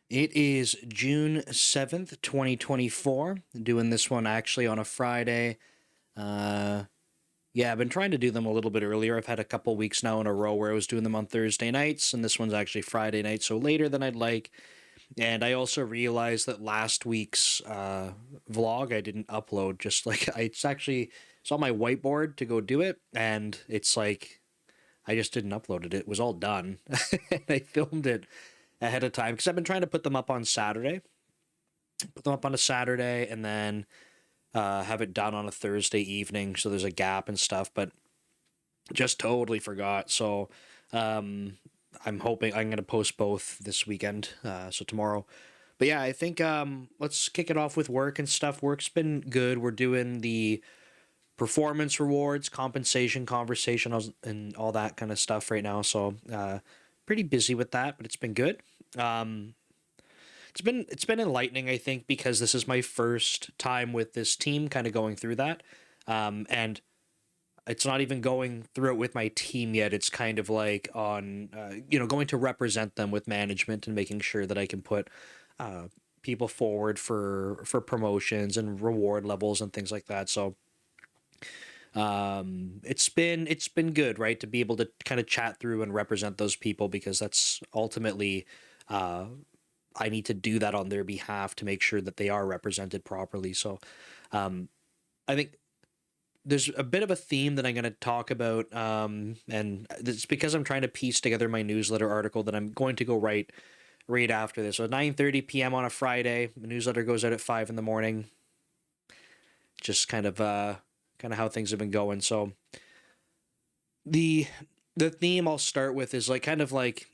It is June 7th, 2024. Doing this one actually on a Friday. Uh, yeah, I've been trying to do them a little bit earlier. I've had a couple weeks now in a row where I was doing them on Thursday nights, and this one's actually Friday night, so later than I'd like. And I also realized that last week's vlog I didn't upload. Just like it's on my whiteboard to go do it, and it's like I just didn't upload it. It was all done. And I filmed it ahead of time because I've been trying to put them up on Saturday. Put them up on a Saturday and then have it done on a Thursday evening, so there's a gap and stuff. But just totally forgot. So um, I'm hoping I'm going to post both this weekend. So tomorrow. But yeah, I think let's kick it off with work and stuff. Work's been good. We're doing the performance rewards, compensation conversation, and all that kind of stuff right now. So pretty busy with that, but it's been good. Um, it's been enlightening, I think, because this is my first time with this team, kind of going through that, and it's not even going through it with my team yet. It's kind of like on, going to represent them with management and making sure that I can put uh, people forward for promotions and reward levels and things like that. So it's been good, right, to be able to kind of chat through and represent those people because that's ultimately uh, I need to do that on their behalf to make sure that they are represented properly. So I think there's a bit of a theme that I'm going to talk about, and it's because I'm trying to piece together my newsletter article that I'm going to go write right after this. So 9:30 p.m. on a Friday, the newsletter goes out at 5 in the morning. Just kind of how things have been going. So the the theme I'll start with is like kind of like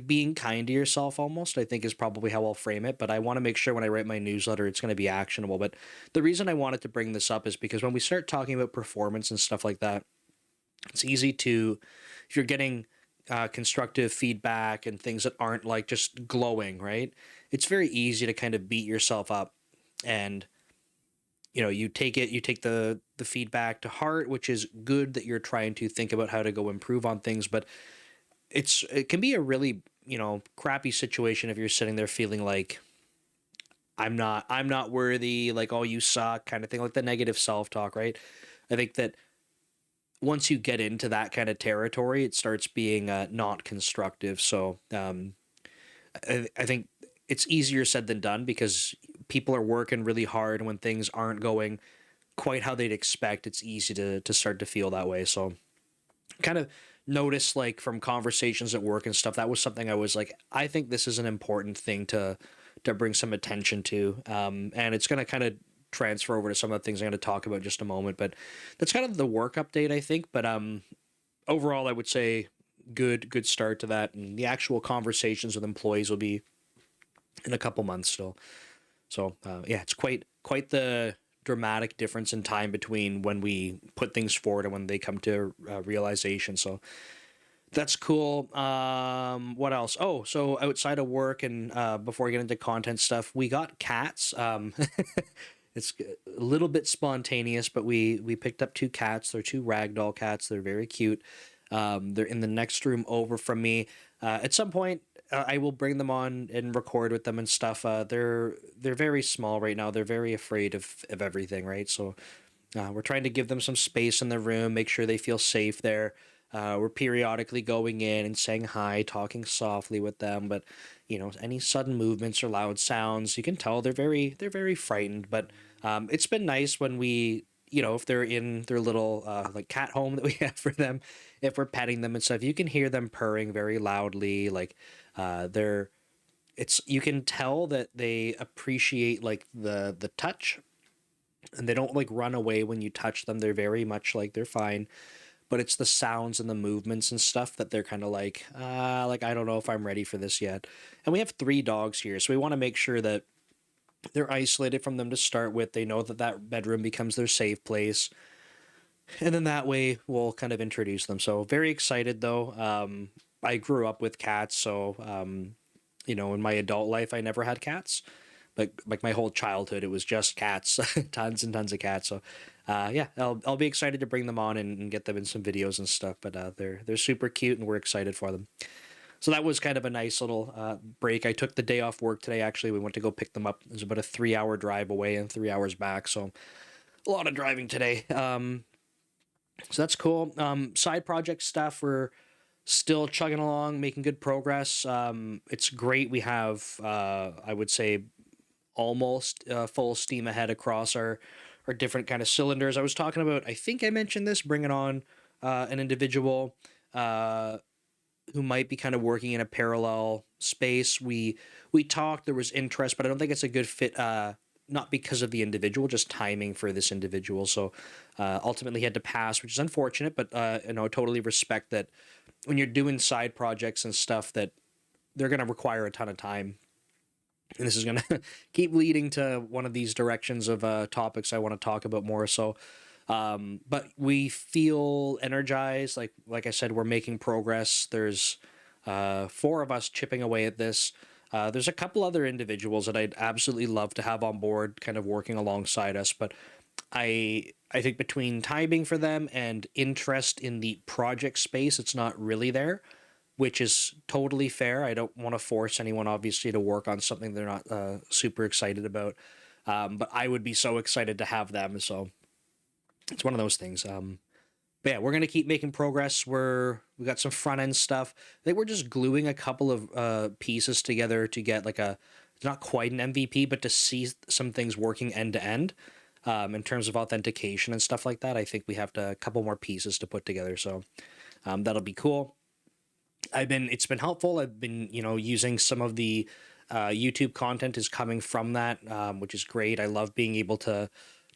being kind to yourself almost, I think is probably how I'll frame it, but I want to make sure when I write my newsletter it's going to be actionable. But the reason I wanted to bring this up is because when we start talking about performance and stuff like that, it's easy to, if you're getting constructive feedback and things that aren't like just glowing, right? It's very easy to kind of beat yourself up, and you take the feedback to heart, which is good that you're trying to think about how to go improve on things. But it can be a really crappy situation if you're sitting there feeling like I'm not worthy, like, oh, you suck, kind of thing, like the negative self-talk, right? I think that once you get into that kind of territory, it starts being not constructive. So I think it's easier said than done because people are working really hard, and when things aren't going quite how they'd expect, it's easy to start to feel that way. So kind of noticed, like, from conversations at work and stuff, that was something I was like, I think this is an important thing to bring some attention to, and it's going to kind of transfer over to some of the things I'm going to talk about in just a moment. But that's kind of the work update, I think. But overall, I would say good start to that, and the actual conversations with employees will be in a couple months still. So yeah, it's quite the dramatic difference in time between when we put things forward and when they come to realization. So that's cool. What else? Oh, so outside of work and before we get into content stuff, we got cats. It's a little bit spontaneous, but we picked up two cats. They're two ragdoll cats. They're very cute. They're in the next room over from me. At some point, I will bring them on and record with them and stuff. They're very small right now. They're very afraid of everything, right? So we're trying to give them some space in the room, make sure they feel safe there. We're periodically going in and saying hi, talking softly with them, but any sudden movements or loud sounds, you can tell they're very frightened. But it's been nice when we, if they're in their little like cat home that we have for them, if we're petting them and stuff, you can hear them purring very loudly. Like they're it's you can tell that they appreciate like the touch, and they don't like run away when you touch them. They're very much like they're fine, but it's the sounds and the movements and stuff that they're kind of like I don't know if I'm ready for this yet. And we have three dogs here, so we want to make sure that they're isolated from them to start with. They know that that bedroom becomes their safe place, and then that way we'll kind of introduce them. So very excited though. I grew up with cats, so in my adult life I never had cats, but like my whole childhood it was just cats, tons and tons of cats. So yeah, I'll be excited to bring them on and get them in some videos and stuff. But they're super cute, and we're excited for them. So that was kind of a nice little break. I took the day off work today. Actually, we went to go pick them up. It was about a 3 hour drive away and 3 hours back. So a lot of driving today. So that's cool. Side project stuff. We're still chugging along, making good progress. It's great. We have, I would say, almost full steam ahead across our different kind of cylinders. I was talking about. I think I mentioned this. Bringing on an individual. Who might be kind of working in a parallel space. We talked. There was interest, but I don't think it's a good fit. Not because of the individual, just timing for this individual. So ultimately, he had to pass, which is unfortunate. But totally respect that when you're doing side projects and stuff that they're going to require a ton of time. And this is going to keep leading to one of these directions of topics I want to talk about more. So but we feel energized. Like I said, we're making progress. There's four of us chipping away at this. There's a couple other individuals that I'd absolutely love to have on board, kind of working alongside us. But I think between timing for them and interest in the project space, it's not really there, which is totally fair. I don't want to force anyone, obviously, to work on something they're not super excited about. But I would be so excited to have them. So it's one of those things. But yeah, we're gonna keep making progress. We got some front end stuff. I think we're just gluing a couple of pieces together to get like a not quite an MVP, but to see some things working end to end. In terms of authentication and stuff like that, I think we have a couple more pieces to put together. So that'll be cool. It's been helpful. I've been using some of the YouTube content is coming from that, which is great. I love being able to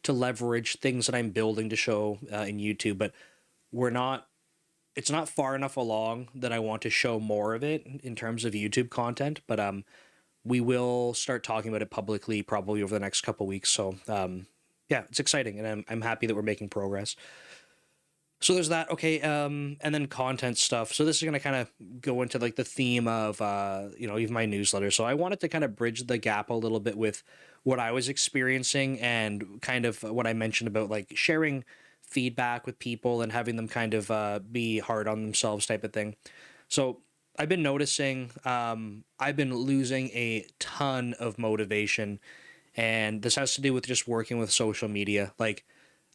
leverage things that I'm building to show in YouTube, but we're not. It's not far enough along that I want to show more of it in terms of YouTube content. But we will start talking about it publicly probably over the next couple weeks. So yeah, it's exciting, and I'm happy that we're making progress. So there's that. Okay, and then content stuff. So this is gonna kind of go into like the theme of even my newsletter. So I wanted to kind of bridge the gap a little bit with what I was experiencing and kind of what I mentioned about like sharing feedback with people and having them kind of be hard on themselves type of thing. So I've been noticing I've been losing a ton of motivation, and this has to do with just working with social media. Like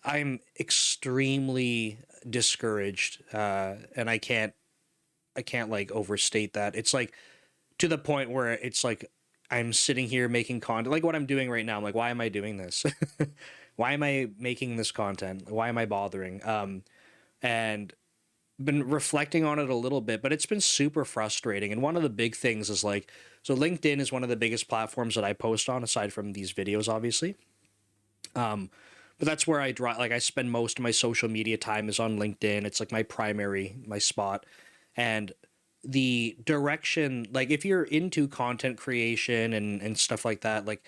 I'm extremely discouraged, and I can't like overstate that. It's like to the point where it's like I'm sitting here making content, like what I'm doing right now. I'm like, why am I doing this? Why am I making this content? Why am I bothering? And been reflecting on it a little bit, but it's been super frustrating. And one of the big things is like, so LinkedIn is one of the biggest platforms that I post on, aside from these videos, obviously. But that's where I draw. Like I spend most of my social media time is on LinkedIn. It's like my spot, and the direction. Like if you're into content creation and stuff like that, like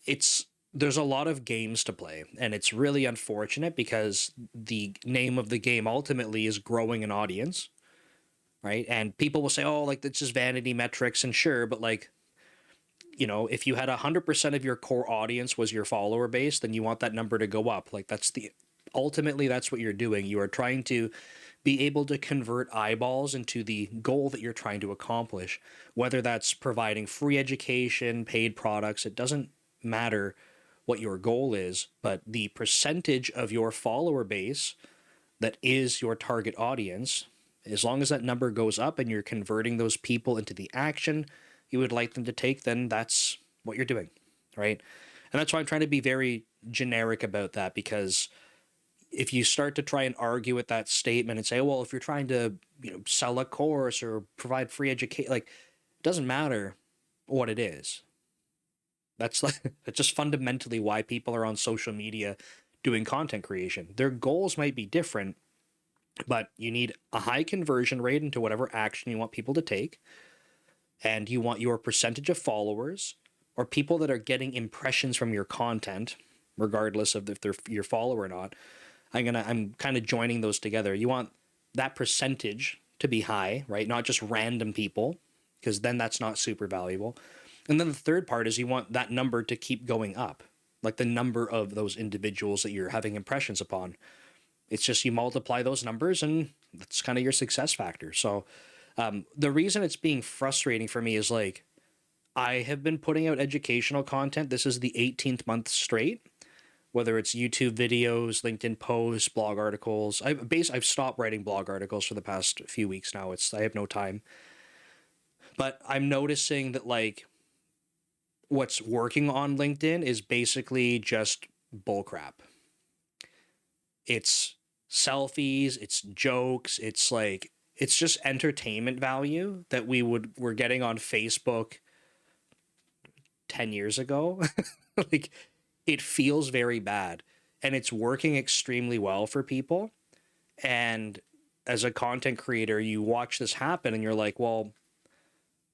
it's there's a lot of games to play, and it's really unfortunate because the name of the game ultimately is growing an audience, right? And people will say, "Oh, like that's just vanity metrics," and sure, but like if you had 100% of your core audience was your follower base, then you want that number to go up. Like ultimately that's what you're doing. You are trying to be able to convert eyeballs into the goal that you're trying to accomplish, whether that's providing free education, paid products. It doesn't matter what your goal is, but the percentage of your follower base that is your target audience, as long as that number goes up and you're converting those people into the action you would like them to take, then that's what you're doing, right? And that's why I'm trying to be very generic about that, because if you start to try and argue with that statement and say, well, if you're trying to sell a course or provide free education, like it doesn't matter what it is. That's like that's just fundamentally why people are on social media doing content creation. Their goals might be different, but you need a high conversion rate into whatever action you want people to take, and you want your percentage of followers or people that are getting impressions from your content, regardless of if they're your follower or not. I'm kind of joining those together. You want that percentage to be high, right? Not just random people, because then that's not super valuable. And then the third part is you want that number to keep going up, like the number of those individuals that you're having impressions upon. It's just you multiply those numbers and that's kind of your success factor. So The reason it's being frustrating for me is like I have been putting out educational content. This is the 18th month straight, whether it's YouTube videos, LinkedIn posts, blog articles. I've stopped writing blog articles for the past few weeks now. It's I have no time. But I'm noticing that like what's working on LinkedIn is basically just bullcrap. It's selfies, it's jokes, it's like it's just entertainment value that we're getting on Facebook 10 years ago. Like it feels very bad and it's working extremely well for people. And as a content creator, you watch this happen and you're like, well,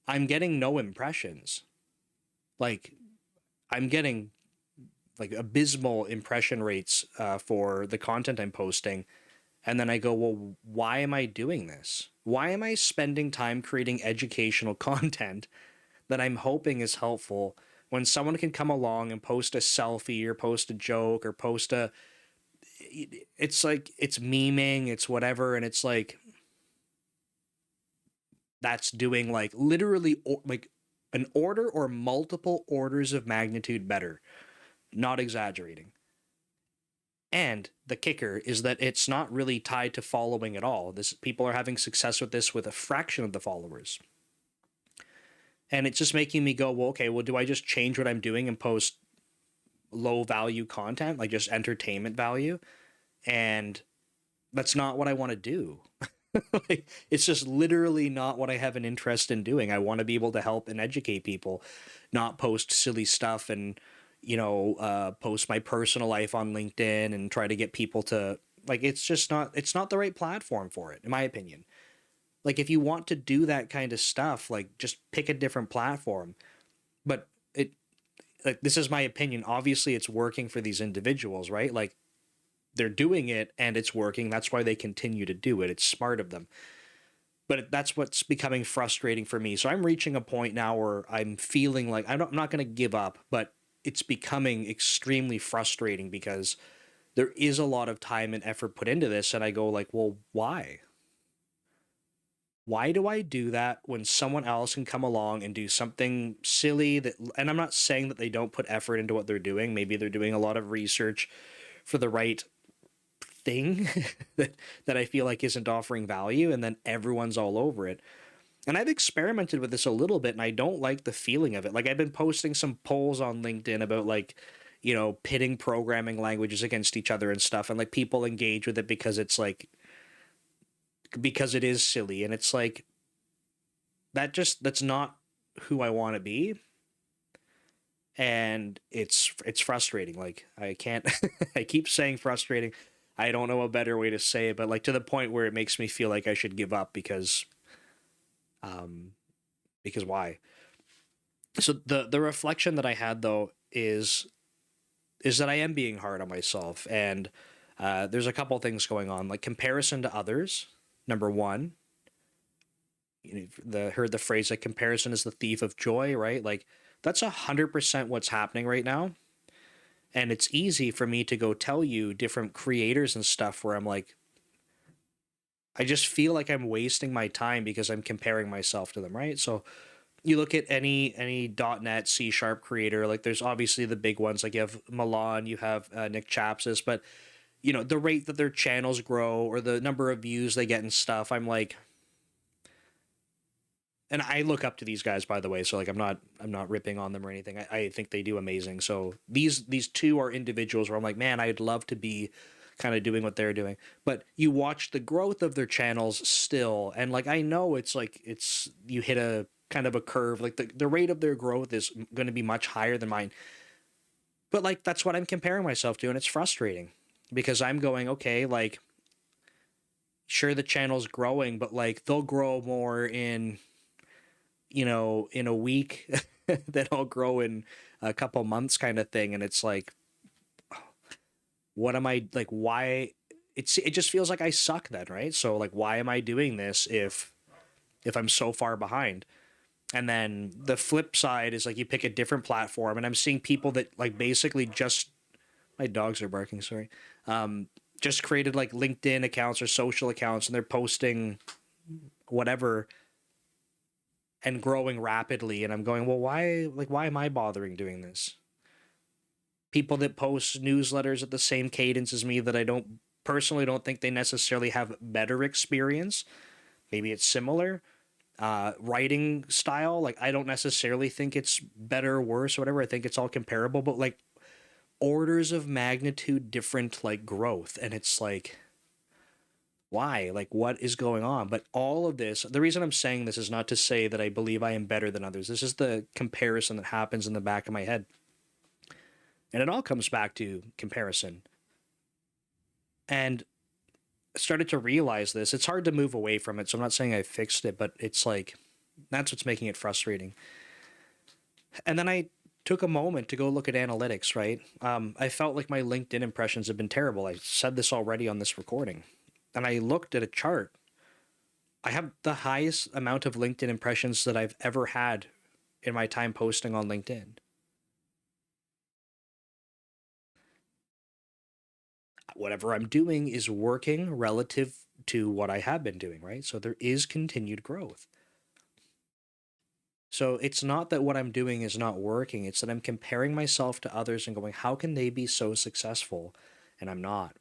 I'm getting no impressions. Like I'm getting like abysmal impression rates for the content I'm posting. And then I go, well, why am I doing this? Why am I spending time creating educational content that I'm hoping is helpful when someone can come along and post a selfie or post a joke or post a, it's like, it's memeing, it's whatever. And it's like, that's doing like literally like an order or multiple orders of magnitude better. Not exaggerating. And the kicker is that it's not really tied to following at all. This people are having success with this with a fraction of the followers. And it's just making me go, well, okay, well, do I just change what I'm doing and post low value content, like just entertainment value? And that's not what I want to do. Like, it's just literally not what I have an interest in doing. I want to be able to help and educate people, not post silly stuff and, post my personal life on LinkedIn and try to get people to like, it's not the right platform for it, in my opinion. Like, if you want to do that kind of stuff, like, just pick a different platform. But like, this is my opinion. Obviously, it's working for these individuals, right? Like, they're doing it and it's working. That's why they continue to do it. It's smart of them. But that's what's becoming frustrating for me. So I'm reaching a point now where I'm feeling like I'm not going to give up, but it's becoming extremely frustrating because there is a lot of time and effort put into this. And I go like, well, why? Why do I do that when someone else can come along and do something silly that, and I'm not saying that they don't put effort into what they're doing. Maybe they're doing a lot of research for the right thing that I feel like isn't offering value, and then everyone's all over it. And I've experimented with this a little bit, and I don't like the feeling of it. Like I've been posting some polls on LinkedIn about like, pitting programming languages against each other and stuff, and like people engage with it because it's like because it is silly, and it's like that's not who I want to be, and it's frustrating. Like I can't I keep saying frustrating. I don't know a better way to say it, but like to the point where it makes me feel like I should give up um because why? So the reflection that I had though is that I am being hard on myself, and there's a couple things going on, like comparison to others. Number one, heard the phrase like comparison is the thief of joy, right? Like that's 100% what's happening right now. And it's easy for me to go tell you different creators and stuff where I'm like, I just feel like I'm wasting my time because I'm comparing myself to them, right? So you look at any .NET C Sharp creator, like there's obviously the big ones, like you have Milan, you have Nick Chapsis, but the rate that their channels grow or the number of views they get and stuff, I'm like, and I look up to these guys, by the way, so like I'm not ripping on them or anything. I think they do amazing. So these two are individuals where I'm like, man, I'd love to be kind of doing what they're doing. But you watch the growth of their channels still, and like I know it's like it's you hit a kind of a curve. Like the rate of their growth is going to be much higher than mine. But like that's what I'm comparing myself to, and it's frustrating because I'm going, okay, like sure the channel's growing, but like they'll grow more in a week that I'll grow in a couple months kind of thing. And it's like, what am I like? Why? It just feels like I suck then, right? So like, why am I doing this if I'm so far behind? And then the flip side is like you pick a different platform, and I'm seeing people that like basically just my dogs are barking. Sorry, just created like LinkedIn accounts or social accounts, and they're posting whatever and growing rapidly, and I'm going, well, why am I bothering doing this? People that post newsletters at the same cadence as me that I don't personally don't think they necessarily have better experience. Maybe it's similar. Writing style, like I don't necessarily think it's better or worse or whatever. I think it's all comparable, but like orders of magnitude different like growth. And it's like, why? Like, what is going on? But all of this, the reason I'm saying this is not to say that I believe I am better than others. This is the comparison that happens in the back of my head. And it all comes back to comparison. And I started to realize this. It's hard to move away from it. So I'm not saying I fixed it, but it's like, that's what's making it frustrating. And then I took a moment to go look at analytics, right? I felt like my LinkedIn impressions have been terrible. I said this already on this recording. And I looked at a chart. I have the highest amount of LinkedIn impressions that I've ever had in my time posting on LinkedIn. Whatever I'm doing is working relative to what I have been doing, right? So there is continued growth. So it's not that what I'm doing is not working, it's that I'm comparing myself to others and going, how can they be so successful? And I'm not.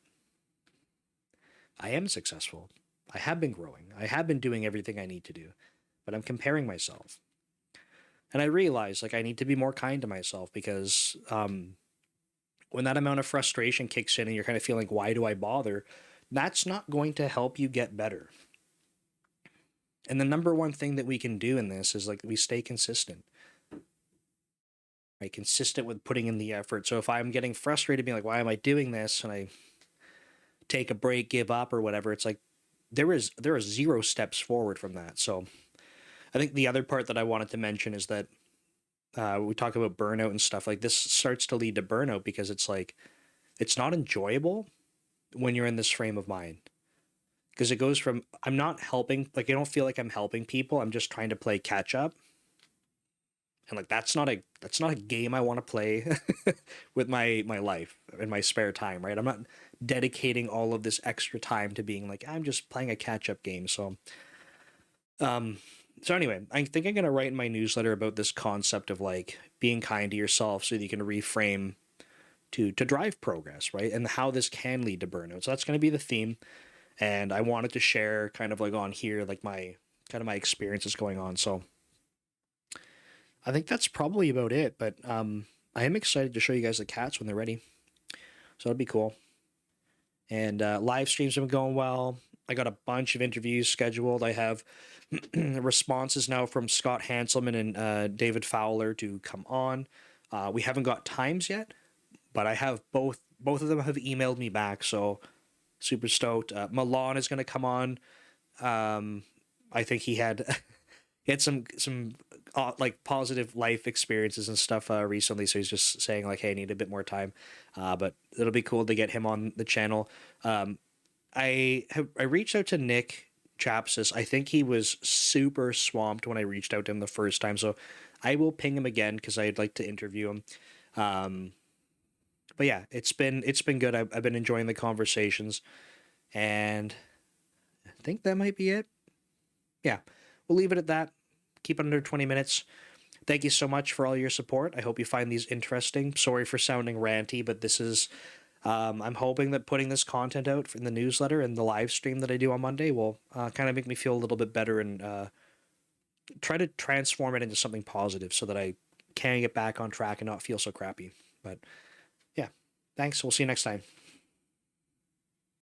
I am successful. I have been growing. I have been doing everything I need to do, but I'm comparing myself. And I realize like I need to be more kind to myself because when that amount of frustration kicks in and you're kind of feeling, why do I bother? That's not going to help you get better. And the number one thing that we can do in this is like we stay consistent, right? Consistent with putting in the effort. So if I'm getting frustrated, being like, why am I doing this? And I take a break, give up, or whatever, it's like there are zero steps forward from that. So I think the other part that I wanted to mention is that we talk about burnout and stuff like this starts to lead to burnout because it's like it's not enjoyable when you're in this frame of mind because it goes from I'm not helping, like I don't feel like I'm helping people, I'm just trying to play catch up, and like that's not a game I want to play with my life in my spare time, right? I'm not dedicating all of this extra time to being like I'm just playing a catch up game. Um so anyway, I think I'm gonna write in my newsletter about this concept of like being kind to yourself so that you can reframe to drive progress, right? And how this can lead to burnout. So that's going to be the theme, and I wanted to share kind of like on here like my kind of my experiences going on. So I think that's probably about it. But I am excited to show you guys the cats when they're ready. So that'd be cool. And live streams have been going well. I got a bunch of interviews scheduled. I have responses now from Scott Hanselman and David Fowler to come on. We haven't got times yet, but I have both of them have emailed me back, so super stoked. Milan is going to come on. I think he had he had some like positive life experiences and stuff recently, so he's just saying like, hey, I need a bit more time. But it'll be cool to get him on the channel. I reached out to Nick Chapsis. I think he was super swamped when I reached out to him the first time, so I will ping him again because I'd like to interview him. But yeah, it's been good. I've been enjoying the conversations, and I think that might be it. Yeah, we'll leave it at that. Keep it under 20 minutes. Thank you so much for all your support. I hope you find these interesting. Sorry for sounding ranty, but this is. I'm hoping that putting this content out in the newsletter and the live stream that I do on Monday will kind of make me feel a little bit better and try to transform it into something positive so that I can get back on track and not feel so crappy. But yeah, thanks. We'll see you next time.